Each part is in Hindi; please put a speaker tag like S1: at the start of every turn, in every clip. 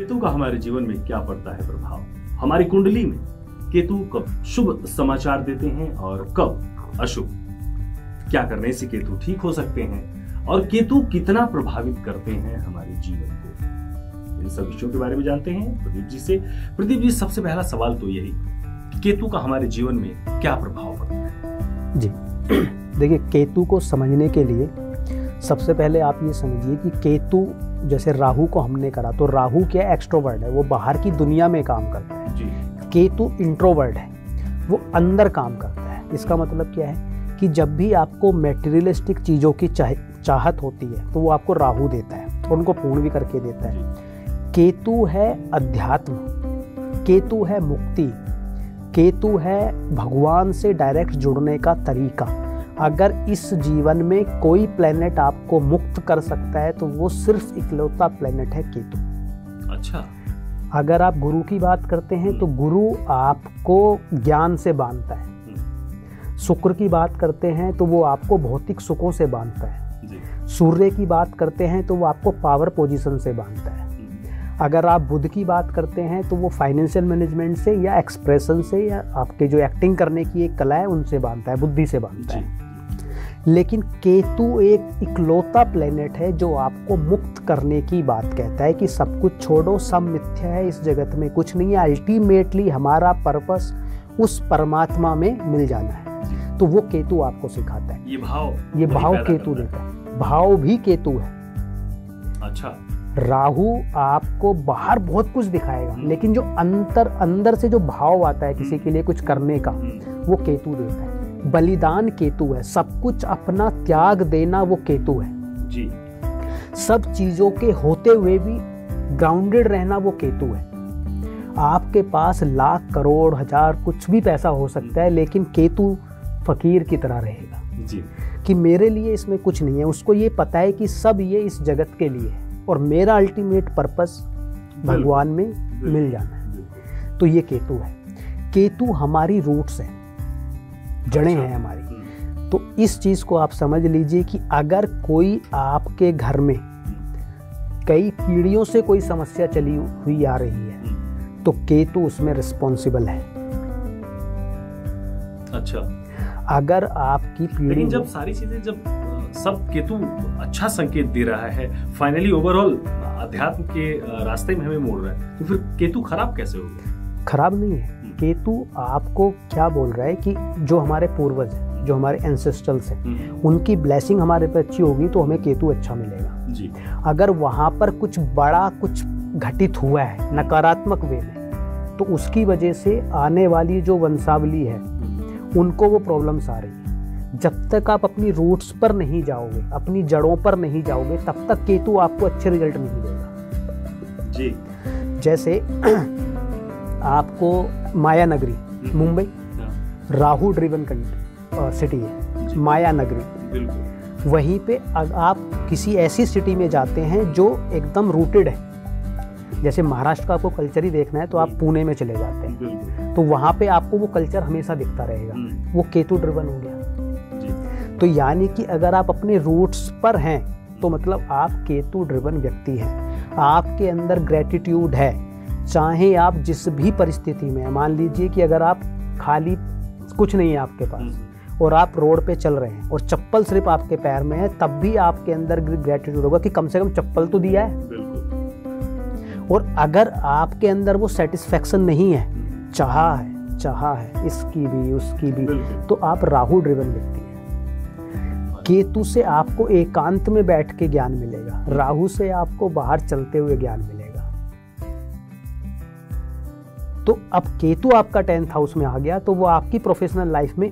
S1: केतु का हमारे जीवन में क्या पड़ता है प्रभाव? हमारी कुंडली में केतु कब शुभ समाचार देते हैं और कब अशुभ? क्या करने से केतु ठीक हो सकते हैं और केतु कितना प्रभावित करते हैं हमारे जीवन को? इन सब विषयों के बारे में जानते हैं प्रदीप जी से। प्रदीप जी, सबसे पहला सवाल तो यही, केतु का हमारे जीवन में क्या प्रभाव पड़ता है?
S2: जी देखिए, केतु को समझने के लिए सबसे पहले आप ये समझिए कि केतु, जैसे राहु को हमने करा तो राहु क्या एक्सट्रोवर्ट है, वो बाहर की दुनिया में काम करता है
S1: जी।
S2: केतु इंट्रोवर्ट है, वो अंदर काम करता है। इसका मतलब क्या है कि जब भी आपको मेटेरियलिस्टिक चीज़ों की चाहत होती है तो वो आपको राहु देता है और उनको पूर्ण भी करके देता है। केतु है अध्यात्म, केतु है मुक्ति, केतु है भगवान से डायरेक्ट जुड़ने का तरीका। अगर इस जीवन में कोई प्लेनेट आपको मुक्त कर सकता है तो वो सिर्फ इकलौता प्लेनेट है केतु।
S1: अच्छा।
S2: अगर आप गुरु की बात करते हैं तो गुरु आपको ज्ञान से बांधता है। शुक्र की बात करते हैं तो वो आपको भौतिक सुखों से बांधता है। सूर्य की बात करते हैं तो वो आपको पावर पोजीशन से बांधता है। अगर आप बुध की बात करते हैं तो वो फाइनेंशियल मैनेजमेंट से या एक्सप्रेशन से या आपके जो एक्टिंग करने की एक कला है उनसे बांधता है, बुद्धि से बांधता है। लेकिन केतु एक इकलौता प्लेनेट है जो आपको मुक्त करने की बात कहता है कि सब कुछ छोड़ो, सब मिथ्या है, इस जगत में कुछ नहीं है, अल्टीमेटली हमारा पर्पस उस परमात्मा में मिल जाना है। तो वो केतु आपको सिखाता है। ये भाव केतु देता है। भाव भी केतु है।
S1: अच्छा।
S2: राहु आपको बाहर बहुत कुछ दिखाएगा, लेकिन जो अंदर से जो भाव आता है किसी के लिए कुछ करने का, वो केतु देता है। बलिदान केतु है, सब कुछ अपना त्याग देना वो केतु है
S1: जी।
S2: सब चीजों के होते हुए भी ग्राउंडेड रहना वो केतु है। आपके पास लाख करोड़ हजार कुछ भी पैसा हो सकता है, लेकिन केतु फकीर की तरह रहेगा
S1: जी।
S2: कि मेरे लिए इसमें कुछ नहीं है। उसको ये पता है कि सब ये इस जगत के लिए है और मेरा अल्टीमेट पर्पस भगवान में मिल जाना है। तो ये केतु है। केतु हमारी रूट्स है, जड़ें हैं हमारी। तो इस चीज को आप समझ लीजिए कि अगर कोई आपके घर में कई पीढ़ियों से कोई समस्या चली हुई आ रही है तो केतु उसमें रिस्पॉन्सिबल है।
S1: अच्छा।
S2: अगर आपकी पीढ़ी,
S1: लेकिन जब सारी चीजें, जब सब केतु अच्छा संकेत दे रहा है, फाइनली ओवरऑल अध्यात्म के रास्ते में हमें मोड़ रहा है, तो फिर केतु खराब कैसे हो गया?
S2: खराब नहीं है। केतु आपको क्या बोल रहा है कि जो हमारे पूर्वज हैं, जो हमारे एंसेस्ट्रल्स हैं, उनकी ब्लेसिंग हमारे पे अच्छी होगी तो हमें केतु अच्छा मिलेगा
S1: जी।
S2: अगर वहां पर कुछ बड़ा कुछ घटित हुआ है नकारात्मक वे में, तो उसकी वजह से आने वाली जो वंशावली है उनको वो प्रॉब्लम्स आ रही है। जब तक आप अपनी रूट्स पर नहीं जाओगे, अपनी जड़ों पर नहीं जाओगे, तब तक केतु आपको अच्छे रिजल्ट नहीं देगा जी। जैसे आपको माया नगरी, मुंबई राहु ड्रिवन सिटी है, माया नगरी। वहीं पे आप किसी ऐसी सिटी में जाते हैं जो एकदम रूटेड है, जैसे महाराष्ट्र का आपको कल्चर ही देखना है तो आप पुणे में चले जाते हैं, तो वहाँ पे आपको वो कल्चर हमेशा दिखता रहेगा, वो केतु ड्रिवन हो गया। तो यानी कि अगर आप अपने रूट्स पर हैं तो मतलब आप केतु ड्रिवन व्यक्ति हैं। आपके अंदर ग्रेटिट्यूड है, चाहे आप जिस भी परिस्थिति में हैं। मान लीजिए कि अगर आप खाली कुछ नहीं है आपके पास और आप रोड पे चल रहे हैं और चप्पल सिर्फ आपके पैर में है, तब भी आपके अंदर ग्रेटिट्यूड होगा कि कम से कम चप्पल तो दिया है। और अगर आपके अंदर वो सेटिस्फेक्शन नहीं है, चाहा है इसकी भी उसकी भी, तो आप राहु ड्रिवन व्यक्ति हैं। केतु से आपको एकांत में बैठ के ज्ञान मिलेगा, राहु से आपको बाहर चलते हुए ज्ञान मिलेगा। तो अब केतु आपका 10th हाउस में आ गया तो वो आपकी प्रोफेशनल लाइफ में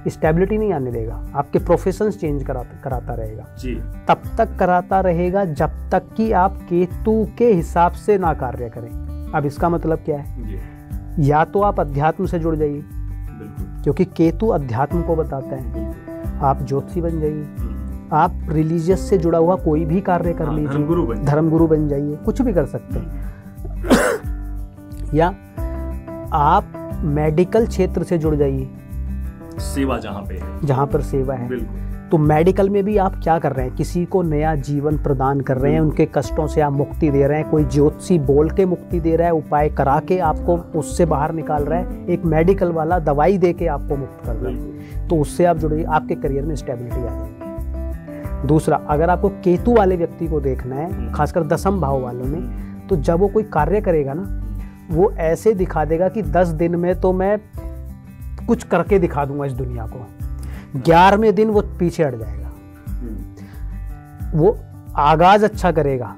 S2: स्टेबिलिटी नहीं आने देगा, आपके प्रोफेशंस चेंज कराता रहेगा जी। तब तक कराता रहेगा जब तक कि आप केतु के हिसाब से ना कार्य करें। अब इसका मतलब क्या है जी? या तो आप अध्यात्म से जुड़ जाइए, क्योंकि केतु अध्यात्म को बताता है। आप ज्योतिषी बन जाइए, आप रिलीजियस से जुड़ा हुआ कोई भी कार्य कर लीजिए, धर्मगुरु बन जाइए, कुछ भी कर सकते हैं। या आप मेडिकल क्षेत्र से जुड़ जाइए,
S1: सेवा जहाँ पे है,
S2: जहाँ पर सेवा है। तो मेडिकल में भी आप क्या कर रहे हैं, किसी को नया जीवन प्रदान कर रहे हैं, उनके कष्टों से आप मुक्ति दे रहे हैं, कोई ज्योतिषी बोल के मुक्ति दे रहा है, उपाय करा के आपको उससे बाहर निकाल रहा है, एक मेडिकल वाला दवाई दे के आपको मुक्त कर रहा है, तो उससे आप जुड़िए, आपके करियर में स्टेबिलिटी आ जाएगी। दूसरा, अगर आपको केतु वाले व्यक्ति को देखना है, खासकर दसम भाव वालों में, तो जब वो कोई कार्य करेगा ना, वो ऐसे दिखा देगा कि 10 दिन में तो मैं कुछ करके दिखा दूंगा इस दुनिया को, 11वें दिन वो पीछे हट जाएगा। वो आगाज अच्छा करेगा,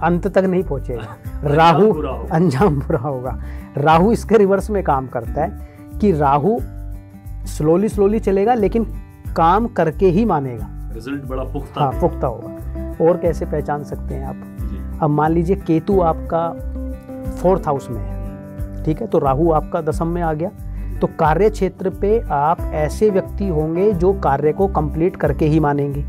S2: अंत तक नहीं पहुंचेगा। राहु अंजाम बुरा होगा। राहु इसके रिवर्स में काम करता है कि राहु स्लोली चलेगा, लेकिन काम करके ही मानेगा,
S1: रिजल्ट बड़ा पुख्ता।
S2: हाँ, पुख्ता होगा। और कैसे पहचान सकते हैं आप? अब मान लीजिए केतु आपका 4th हाउस में है, ठीक है, तो राहु आपका 10th में आ गया, तो कार्य क्षेत्र पे आप ऐसे व्यक्ति होंगे जो कार्य को कंप्लीट करके ही मानेंगे,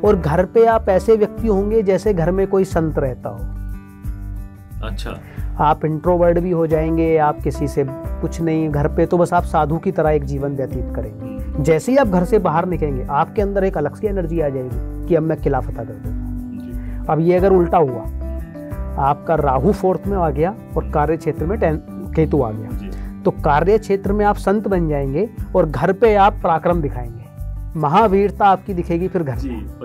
S2: और घर पे आप ऐसे व्यक्ति होंगे जैसे घर में कोई संत रहता हो।
S1: अच्छा,
S2: आप इंट्रोवर्ट भी हो जाएंगे, आप किसी से कुछ नहीं, घर पे तो बस आप साधु की तरह एक जीवन व्यतीत करेंगे। जैसे ही आप घर से बाहर निकलेंगे, आपके अंदर एक अलग सी एनर्जी आ जाएगी कि अब मैं किला फतह कर दूंगा। अब ये अगर उल्टा हुआ, आपका राहु 4th में आ गया और कार्य क्षेत्र में केतु आ गया, तो कार्य क्षेत्र में आप संत बन जाएंगे और घर पे आप पराक्रम दिखाएंगे, महावीरता आपकी दिखेगी, फिर घर में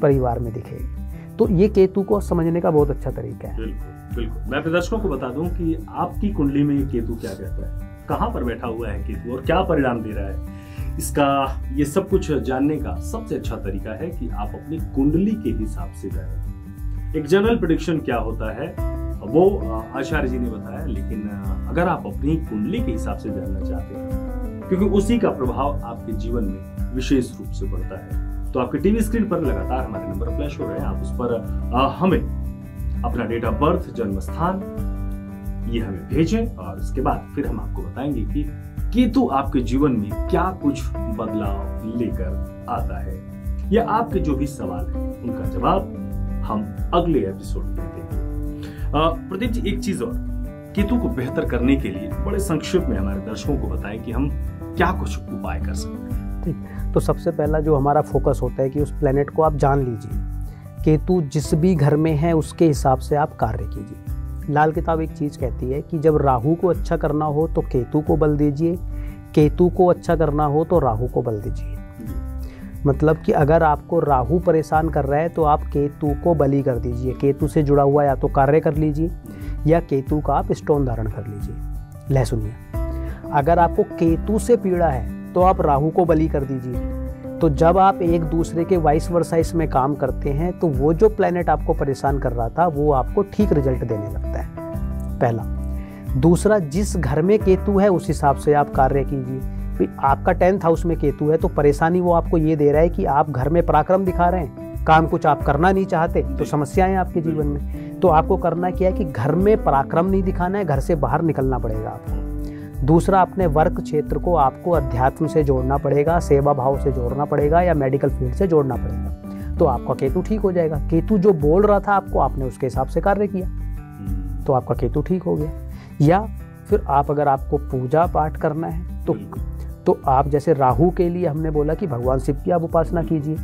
S2: परिवार में दिखेगी। तो ये केतु को समझने का बहुत अच्छा तरीका है।
S1: बिल्कुल। मैं दर्शकों को बता दूं कि आपकी कुंडली में केतु क्या कहता है, कहाँ पर बैठा हुआ है केतु और क्या परिणाम दे रहा है, इसका ये सब कुछ जानने का सबसे अच्छा तरीका है कि आप अपनी कुंडली के हिसाब से जाएं। एक जनरल प्रेडिक्शन क्या होता है वो आचार्य जी ने बताया, लेकिन अगर आप अपनी कुंडली के हिसाब से जानना चाहते हैं, क्योंकि उसी का प्रभाव आपके जीवन में विशेष रूप से पड़ता है, तो आपके टीवी स्क्रीन पर लगातार हमारे नंबर फ्लैश हो रहे हैं, आप उस पर हमें अपना डेट ऑफ बर्थ, जन्म स्थान ये हमें भेजें, और इसके बाद फिर हम आपको बताएंगे कि केतु आपके जीवन में क्या कुछ बदलाव लेकर आता है, या आपके जो भी सवाल है उनका जवाब हम अगले एपिसोड में देंगे। प्रदीप जी, एक चीज और, केतु को बेहतर करने के लिए बड़े संक्षिप्त में हमारे दर्शकों को बताएं कि हम क्या कुछ उपाय कर सकते हैं।
S2: ठीक, तो सबसे पहला जो हमारा फोकस होता है कि उस प्लेनेट को आप जान लीजिए, केतु जिस भी घर में है उसके हिसाब से आप कार्य कीजिए। लाल किताब एक चीज कहती है कि जब राहु को अच्छा करना हो तो केतु को बल दीजिए, केतु को अच्छा करना हो तो राहु को बल दीजिए। मतलब कि अगर आपको राहु परेशान कर रहा है तो आप केतु को बलि कर दीजिए, केतु से जुड़ा हुआ या तो कार्य कर लीजिए या केतु का आप स्टोन धारण कर लीजिए। ले सुनिए, अगर आपको केतु से पीड़ा है तो आप राहु को बलि कर दीजिए। तो जब आप एक दूसरे के वाइस वर्सा इसमें काम करते हैं तो वो जो प्लेनेट आपको परेशान कर रहा था वो आपको ठीक रिजल्ट देने लगता है, पहला। दूसरा, जिस घर में केतु है उस हिसाब से आप कार्य कीजिए। आपका 10th हाउस में केतु है तो परेशानी वो आपको ये दे रहा है कि आप घर में पराक्रम दिखा रहे हैं, काम कुछ आप करना नहीं चाहते, तो समस्याएं आपके जीवन में। तो आपको करना क्या है कि घर में पराक्रम नहीं दिखाना है, घर से बाहर निकलना पड़ेगा आपको। दूसरा, अपने वर्क क्षेत्र को आपको अध्यात्म से जोड़ना पड़ेगा, सेवा भाव से जोड़ना पड़ेगा या मेडिकल फील्ड से जोड़ना पड़ेगा, तो आपका केतु ठीक हो जाएगा। केतु जो बोल रहा था आपको, आपने उसके हिसाब से कार्य किया तो आपका केतु ठीक हो गया। या फिर आप, अगर आपको पूजा पाठ करना है तो आप जैसे राहु के लिए हमने बोला कि भगवान शिव की आप उपासना कीजिए,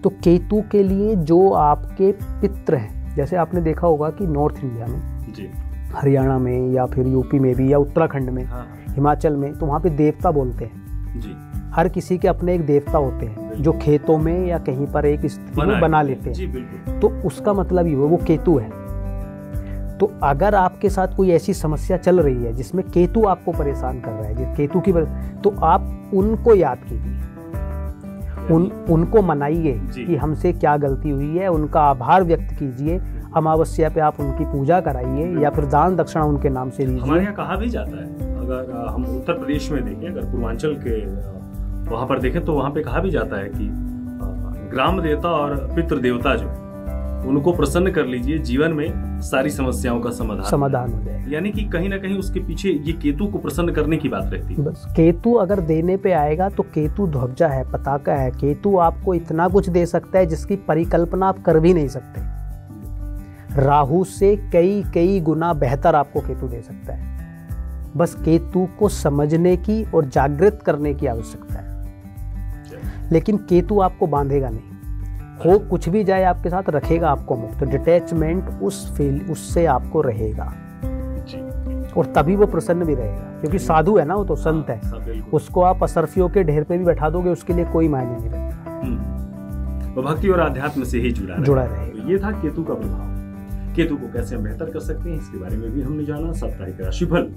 S2: तो केतु के लिए जो आपके पितृ हैं, जैसे आपने देखा होगा कि नॉर्थ इंडिया में जी, हरियाणा में या फिर यूपी में भी या उत्तराखंड में, हिमाचल में, तो वहाँ पे देवता बोलते हैं जी। हर किसी के अपने एक देवता होते हैं जो खेतों में या कहीं पर एक स्थिति बना लेते हैं, तो उसका मतलब ही वो केतु है। तो अगर आपके साथ कोई ऐसी समस्या चल रही है जिसमें केतु आपको परेशान कर रहा है, केतु की, तो आप उनको याद कीजिए, उनको मनाइए कि हमसे क्या गलती हुई है, उनका आभार व्यक्त कीजिए। अमावस्या पे आप उनकी पूजा कराइए या फिर दान दक्षिणा उनके नाम से दीजिए।
S1: हमारे यहाँ कहा भी जाता है, अगर हम उत्तर प्रदेश में देखें, अगर पूर्वांचल के वहाँ पर देखें तो वहाँ पे कहा भी जाता है कि ग्राम देवता और पितृ देवता जो उनको प्रसन्न कर लीजिए, जीवन में सारी समस्याओं का समाधान हो जाए। यानी कि कहीं ना कहीं उसके पीछे ये केतु को प्रसन्न करने की बात रहती है।
S2: बस केतु अगर देने पे आएगा तो केतु ध्वजा है, पताका है। केतु आपको इतना कुछ दे सकता है जिसकी परिकल्पना आप कर भी नहीं सकते। राहु से कई गुना बेहतर आपको केतु दे सकता है। बस केतु को समझने की और जागृत करने की आवश्यकता है। लेकिन केतु आपको बांधेगा नहीं, हो कुछ भी जाए आपके साथ, रखेगा आपको मुक्त। तो डिटैचमेंट उससे आपको रहेगा और तभी वो प्रसन्न भी रहेगा, क्योंकि साधु है ना, वो तो संत है। उसको आप असरफियों के ढेर पे भी बैठा दोगे, उसके लिए कोई मायने नहीं रखता।
S1: वो भक्ति और आध्यात्म से ही जुड़ा
S2: रहेगा।
S1: तो ये था केतु का प्रभाव। केतु को कैसे हम बेहतर कर सकते हैं, इसके बारे में भी हमने जाना। साप्ताहिक राशिफल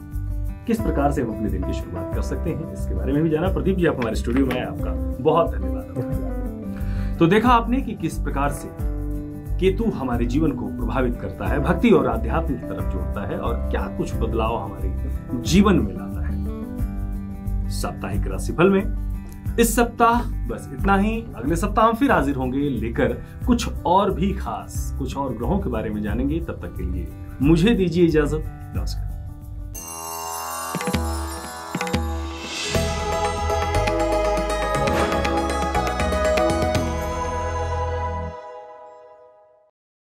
S1: किस प्रकार से हम अपने दिन की शुरुआत कर सकते हैं, इसके बारे में भी जाना। प्रदीप जी, आप हमारे स्टूडियो में आए, आपका बहुत धन्यवाद। तो देखा आपने कि किस प्रकार से केतु हमारे जीवन को प्रभावित करता है, भक्ति और आध्यात्म की तरफ जोड़ता है, और क्या कुछ बदलाव हमारे जीवन में लाता है। साप्ताहिक राशिफल में इस सप्ताह बस इतना ही। अगले सप्ताह हम फिर हाजिर होंगे लेकर कुछ और भी खास, कुछ और ग्रहों के बारे में जानेंगे। तब तक के लिए मुझे दीजिए इजाजत। नमस्कार।